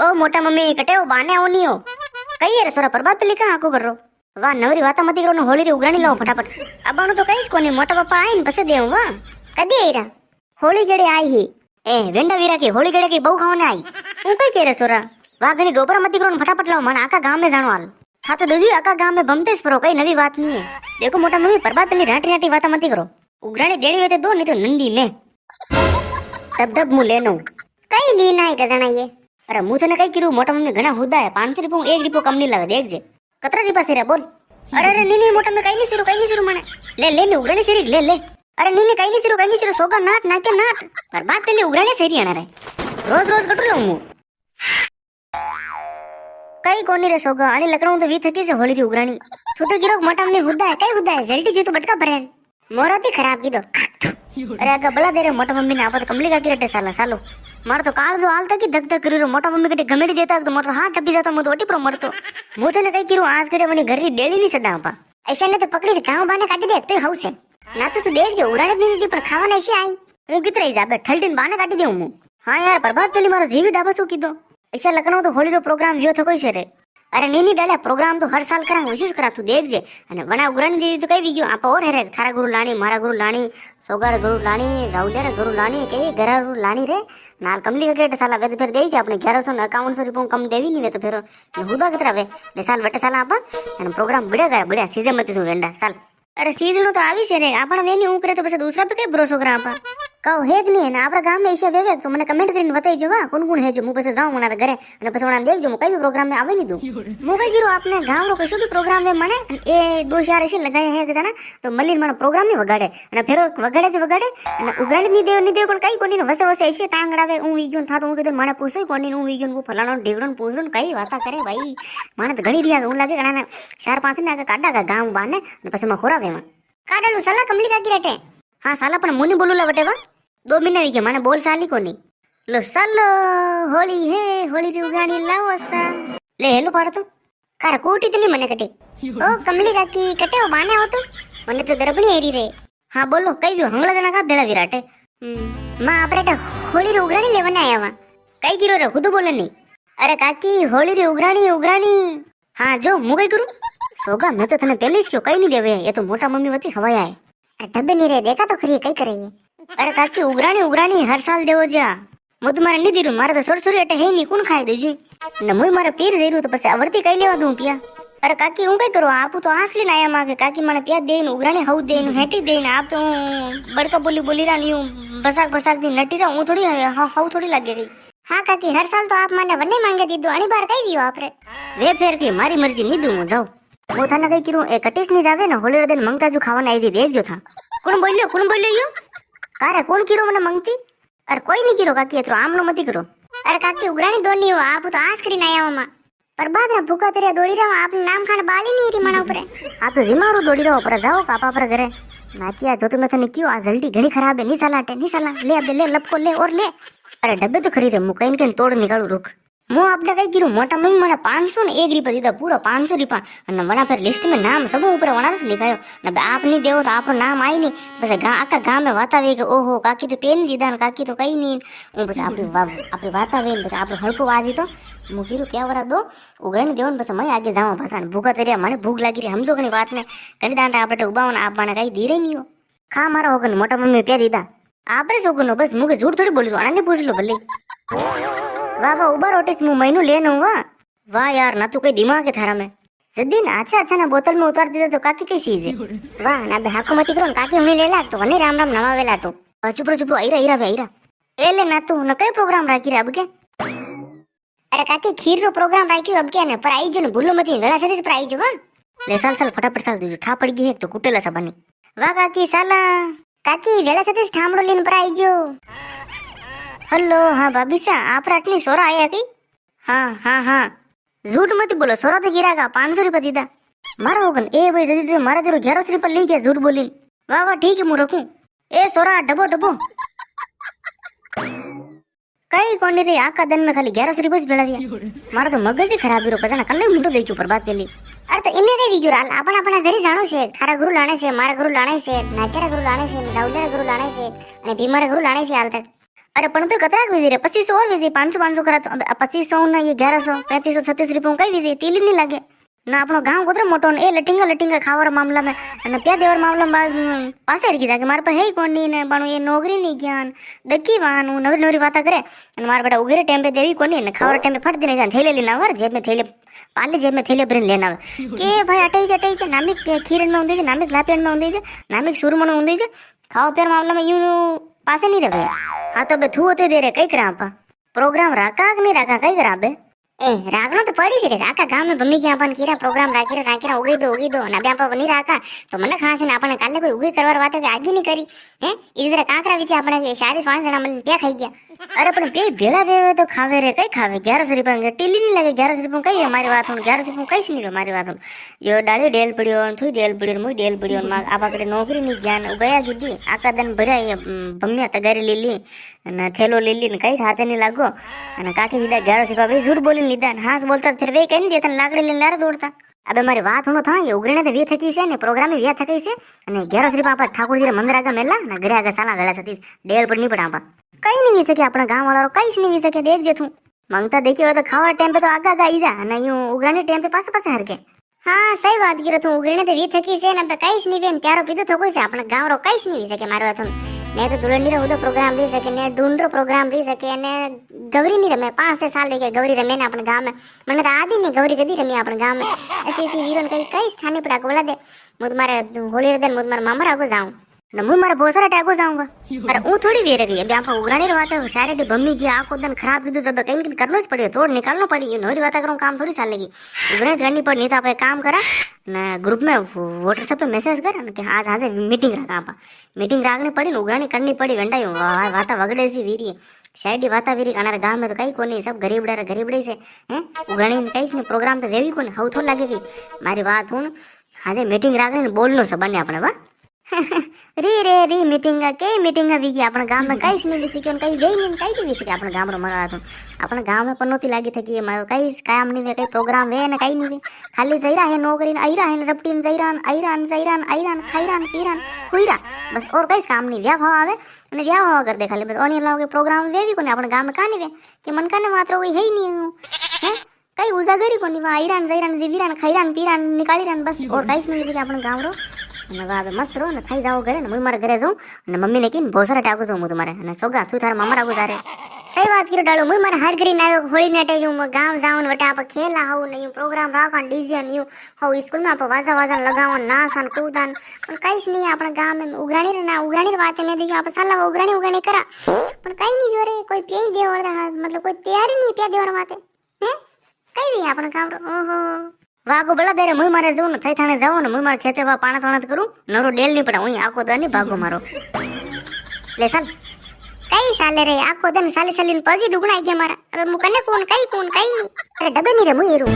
ओ मोटा मम्मी कटे हो बाने आओ नहीं हो कही है रे सोरा बर्बाद पे लिखा आको कर रो वाह नवरी वाता मती करो होली रे उगराणी लाओ फटाफट अबाणु तो कईस कोनी मोटा पप्पा आई न पसे देऊ वाह कदी आईरा होली गेड़े आई ही ए वेंडा वीरा की होली गेड़े की बहु खावाने आई हूं कई कह रे सोरा वाह घणी डोपरा मती करो फटाफट लाओ मन आका गांव में जानो हाल हाँ तो दीदी आका गांव में बमतेस परो कई नवी बात नहीं है देखो मोटा मम्मी बर्बाद पे राटी राटी वाता मती करो उगराणी देनी होते दो नहीं तो नंदी में तब तब मु लेनो कई लीना है गजाना ये अरे मुझे ने कई किरू मोटा मम्मी घना हुदा है 500 रुपया एक रिपो कम नहीं लावे देख जे कतरा रिपा सिरा बोल अरे नी मोटा में कई नहीं शुरू माने ले ले उगराणी सिरी ले ले अरे नी कई नहीं शुरू सोगा नाट नाके नाट पर बात पहले उगराणी सिरी आना रे रोज रोज कटू लऊं मु कई कोनी रे सोगा आणि लकड़ो तो वी थकी से होली री उगराणी तू तो गिरो मोटा में हुदा है कई हुदा है जल्दी जी तो बटका भरे मोराती खराब की दो अरे आगे बला दे रे मोटा मम्मी ने आपत कमली का की रटे साला सालो मार तो काल जो हाल तक धक धक करी रो मोटा मम्मी कटे गमेड़ी देता तो मोर तो हाथ टपी जाता मु तो ओटी पर मरतो मु तो ने कई किरो आज करे मनी घर री डेली नहीं सडा पा ऐसा ने तो पकड़ी के गांव बाने काटी दे तो हाउस है ना तो तू देख जे उड़ाने नहीं दी पर खावा ऐसी आई हूं कितरे ही जाबे ठलटीन बाने काटी देऊ मु हां यार बर्बाद चली मारो जीवी डाबा सो कीधो ऐसा लखनऊ तो होली रो प्रोग्राम यो थको छे रे अरे नीनी डाले प्रोग्राम तो हर साल करा कोशिश करा तू देख जे अने वना उगराणी दी तो कई वीडियो आप और है थारा गुरु लाणी मारा गुरु लाणी सोगार गुरु लाणी राउलिया रे गुरु लाणी के घरा गुरु लाणी रे नाल कमली का केट साला गद फिर देई जे अपने 1151 रुपया कम देवी नहीं वे तो फिर हुदा कितरा वे ले साल वटे साल आपा अने प्रोग्राम बढ़िया सीजन मत तू वेंडा साल अरे सीजन तो आवी छे रे आपण वेनी ऊ करे तो बस दूसरा पे कई भरोसा करा आपा कहो हेक नहीं है ना आपरा गाम में ऐसे वेवे तो मने कमेंट કરીને बताई जो वा कौन है जो मु पसे जाऊं मना घरे અને પછી વણા દેખજો મુ કઈ પ્રોગ્રામ में आवे नहीं दू मु कई गिरो आपने गांव रो कशो भी प्रोग्राम में मने ए दो चार ऐसे लगाए है के जाना तो मल्लीन मन प्रोग्राम में वगाड़े અને फेरो वगाड़े અને उगराणी नहीं देव पण कई कोनी वसे वसे ऐसे तांगड़ावे ऊ वीगन था तो ऊ के माने पूछो कोनी ऊ वीगन को फलाणो ढेगड़न पूछन कई वाता करे भाई माने तो घणी रिया ऊ लागे घणा 4-5 ने आगे काडा का गांव बाने અને પછી માં खोरावे में काडालू साला कमली का की रटे हां साला पण मुनी बोलूला वटेवा 2 महीना वी के माने बोल साली कोनी लो सालो होली है होली री उगाणी लाओ सा ले हेलो पाड़ तो कार कोटी तो नहीं मने कटे ओ कमली काकी कटे हो बाने हो तो मने तो दरबणी एरी रे हां बोलो कई भी हंगला जना का भेड़ा विराटे मां आपरे होली री उगाणी लेवने आया वा कई गिरो रे खुद बोले नहीं अरे काकी होली री उगाणी हां जो मु कई करू सोगा मैं तो तने पहले ही क्यों कई नहीं देवे ये तो मोटा मम्मी वती हवाया है डब्बे नहीं रे देखा तो खरी कई करे ये अरे काकी उगराणी हर साल देवो जा मु तुम्हारे नहीं दीरू मारे तो सोरसोरी अटे है नहीं कौन खाए देजी न मुई मारे पीर जईरू तो पछे अवरती कई लेवा दूं पिया अरे काकी हूं कई करो आप तो आसली ना आया मागे काकी माने पिया देन उगराणी हऊ देन हेटी देन आप तो बड़का बोली रानी हूं बसाक दी नटी रा हूं थोड़ी हऊ थोड़ी लागे गई हाँ काकी हर साल तो आप माने वन्ने मांगे दीदो अणी बार कई दियो आपरे वे फेर की मारी मर्जी नहीं दूं जाओ वो थाने कई किरू ए कटिस नहीं जावे ना होली दिन मंगता जो खावाने आई थी देख जो था कौन बोलियो यो कारे कौन किरो मने मंगती अरे कोई नहीं किरो काकी एतरो आमनो मती करो अरे काकी उगराणी दोनी हो आप तो आस करी आया मामा पर बाद ना भूखा तेरे दौड़ी रहो आप नाम खान बाली नहीं री मना ऊपर आ तो जिमारो दौड़ी रहो पर जाओ पापा पर घरे नातिया जो तुम्हें थने क्यों आ जल्दी घणी खराब है नहीं साला ले अब ले लपको ले और ले अरे डब्बे तो खरीदे मु कहीं तोड़ निकालू रुक मु आपने कई गिरू मोटा मम्मी मने 500 ने 1 रुपया दीदा पूरा 500 रुपया અને વણા પર લિસ્ટ में नाम सब ऊपर वणास लिखायो ने आप नहीं देवो तो आपरो नाम आई नहीं बस आका गांव में वातावे के ओहो काकी तो पेन दीदा काकी तो कई नहीं ऊ बस आपरी वातावे बस आपरो हलको वाजी तो मु गिरू क्या वरा दो उगराणी देवन बस मैं आगे जावा भाषा भूखा तेरे मने भूख लागी रे हमजो घणी बात ने घणी दांडा आपटे उबावन आप माने कई दी रे नहीं हो खा मारा होगन मोटा मम्मी पे दीदा आपरे सोगनो बस मुके झूठ थोड़ी बोली आने पूछ लो भले वाह उबा रोटी से महीनों लेना हुआ वाह यार ना तू कोई दिमाग है थारा में सिद्धि ना अच्छा ना बोतल में उतार दीदा तो काकी कई चीज है वाह ना बेहाको मती करो काकी हमने ले ला तो वने राम नवा वेला तो चुप आईरा ए ले ना तू न कई प्रोग्राम राखी रे अब के अरे काकी खीर रो प्रोग्राम राखी अब के ने पर आई जो ने भूलो मती गला से पर आई जो वाह ले साल फटाफट साल दीजो ठा पड़ गई है तो कुटेला सा बनी वाह काकी साला काकी वेला से ठामड़ो लेन पर आई जो हेलो हाँ भाभी सा आप रातनी सोरा आया की हाँ झूठ मत बोलो सोरा तो गिरागा 500 रुपया दीदा मारा होगन ए भाई जल्दी मारा तेरो 1100 रुपया ले गया झूठ बोली वाह ठीक है मु रखूं ए सोरा डबो कई कोनी रे आका दिन में खाली 1100 रुपया भेड़ा दिया मारा तो मगज ही खराब रो पछना कन्ने मुंडो देचू पर बात पेली अरे तो इने कई वीडियो राल आपण आपण घरे जाणो छे थारा गुरु लाणे छे मारा गुरु लाणे छे नाकेरा गुरु लाणे छे दाउलेरा गुरु लाणे छे અને ભીમારા ગુરુ લાણે છે હાલ તક अरे पण तो कतरा वीजी रे 2500 और वीजी 500 करा तो 2500 ना ये 1100 3536 रुपया कई वीजी टीली नहीं लागे ना આપણો ગામ કોતરો મોટો ને એ લટિંગા ખાવાના મામલામાં અને પ્યા દેવર મામલામાં પાસે રહી ગયા કે મારા પાસે હે કોની ને પણ એ નોકરી ની જ્ઞાન દકી વાનું નવી નવી વાતા કરે અને મારા બેટા ઉગરે ટાઈમ પે દેવી કોની ને ખાવા ટાઈમ પે ફટ દે ને થેલે લઈને આવ જેબ में थैले पाले जेब में थैले भरीને लेना આવે કે ભાઈ અટાઈ છે નામિક ખીરન માં ઊંધી છે નામિક લાપિયન માં ઊંધી છે નામિક સુરમણ ઊંધી છે ખાવા પેર મામલામાં યુ પાસે નહીં રહે હા તો બે થू होते दे रे कई करा आपा प्रोग्राम राका कि नहीं राका कई करा बे ए रागनो तो पड़ी रे राका गांव में बम्मी के अपन कीरा प्रोग्राम राखीरा उगी दो ना बे आपा नहीं राका तो મને ખાસ ને આપણે કાલે કોઈ ઉગી કરવાર વાત આગી નહીં કરી હે ઈ જરા કાકરા વિશે આપણે 4-5 જણા મને બે ખાઈ ગયા अरे पण पे भेला देवे तो खावे रे कई खावे 1100 रुपया टीली नहीं लगे 1100 रुपया कई हमारी बात 1100 रुपया कई नहीं हमारी बात यो डाले डेल पड़ियो थुई डेल पड़ियो मुई डेल पड़ियो मा आपा कड़े नौकरी नहीं ज्ञान गया कीधी आका दिन भर्या ये बम्मिया तगारी લીલી અને થેલો લીલી ને કઈ હાથે નહીં લાગો અને કાકી દીધા 1100 રૂપિયા ભાઈ ઝૂઠ બોલીને લીધા ને હાથ બોલતા ફેર વે કઈ દેતા લાકડી લઈને લારે દોડતા અબે મારી વાત હુનો થાય ઉગરીને તો વે થકી છે ને પ્રોગ્રામ વે થકી છે અને 1100 રૂપિયા આપા ઠાકોરજી મંદિર આગા મેલા ને ઘરે આગા સાલા ગળા સતી ડેલ પર નહીં પડા આપા કઈ નહીં વી શકે આપણા ગામ વાળો કઈ જ નહીં વી શકે દેખ જે તું માંગતા દેખ્યો હોય તો ખાવા ટાઈમ પે તો આગા આગા આવી જા અને યું ઉગરાની ટાઈમ પે પાસે પાસે હરકે हाँ सही बात की તું ઉગરીને તો વી થકી છે ને કઈ જ નહીં બેન ત્યારો પીધો થકો છે આપણા ગામ રો કઈ જ નહીં વી શકે મારી વાત ને તો દુલંડી રો પ્રોગ્રામ રહી શકે ને ઢૂંઢ રો પ્રોગ્રામ રહી શકે અને ગૌરી नहीं रमे 5 साल ले गए गौरी रमे ने अपने गांव में मैंने तो आदि नहीं गौरी कदी रमी अपने गांव में ऐसी वीरों कई स्थाने पड़ा को बोला दे मुझ तुम्हारे होली दिन मुझ तुम्हारे मामा रागो जाऊं न मुझ मारा बहुत सारा टैगो जाऊंगा अरे वो थोड़ी वीर गई अभी आप उगरानी रवाते हो सारे डी बम्मी की आंखों दिन खराब की तो कहीं करना ही पड़ेगा तोड़ निकालना पड़ी नोरी बात करूँ काम थोड़ी चलेगी उगरानी करनी पड़ी नहीं तो आप काम करा ना ग्रुप में व्हाट्सएप पे मैसेज कर कि आज आज मीटिंग रखा आप मीटिंग रखनी पड़ी उगरानी करनी पड़ी घंटा वाता वगड़े सी वीरी शायद वाता वीरी अनारे गांव में तो कई को नहीं सब गरीबड़े से हैं उगरानी कई नहीं प्रोग्राम तो वेवी को हव थोड़ी लगेगी मारी बात हूँ आज मीटिंग रखने बोलनो सब बने अपने वाह री मीटिंग के मीटिंग वी गई अपने गांव में कई नहीं विसी क्यों कई गई नहीं कई नहीं विसी अपने गांव रो मरा तो अपने गांव में पनोती लागी थकी मारो कई काम नहीं वे कई प्रोग्राम वे ने कई नहीं वे खाली जईरा है नौकरी आईरा है रपटीन जईरान आईरान खाईरान पीरान हुईरा बस और कई काम नहीं व्याह आवे અને વ્યાહ હોવા कर दे खाली बस ओनी लागे प्रोग्राम वेवी कोने अपने गांव में कानी वे कि मन काने मात्र कोई है ही नहीं है कई उजागरी कोनी वा आईरान जईरान जीवीरान खाईरान पीरान निकालीरान बस और कई नहीं विसी अपने गांव रो અને હવે મસ્ત રહો ને થઈ જાવ ઘરે ને હું મારા ઘરે જાઉં અને મમ્મીને કહીને બહુ સારા ટાગો જાઉં હું તમારે અને સોગા તું તારા મામા રાગો તારે સહી વાત કરી ડાળો હું મારા હાર કરીને આવ્યો હોળી નાટે હું ગામ જાઉં વટા આપ ખેલા હોઉં ને હું પ્રોગ્રામ રાખવાનું ડીજે ને હું સ્કૂલમાં આપ વાજા લગાવવાનું નાસન કૂદાન પણ કઈ જ નહીં આપણા ગામ એમ ઉઘરાણી વાતે મેં દીધું આપણે સાલા ઉઘરાણી કરા પણ કઈ નહીં વ્યો રે કોઈ પે દેવડતા મતલબ કોઈ તૈયારી નહીં પે દેવર વાતે હે કઈ નહીં આપણા ગામ ઓહો વાગો બળા દે મુઈ મારે જવું ને થઈ થાણે જાવ ને મુઈ મારે ખેતે વા પાણા તાણા કરું નરો ડેલ નહીં પડે હું આખો દન ભાગો મારો લે સાલ કઈ સાલે રે આખો દન સાલી ને પગી દુગણા ગયા મારા હવે હું કને કોણ કઈ નહીં અરે ડબે નહીં રે મુઈ એરું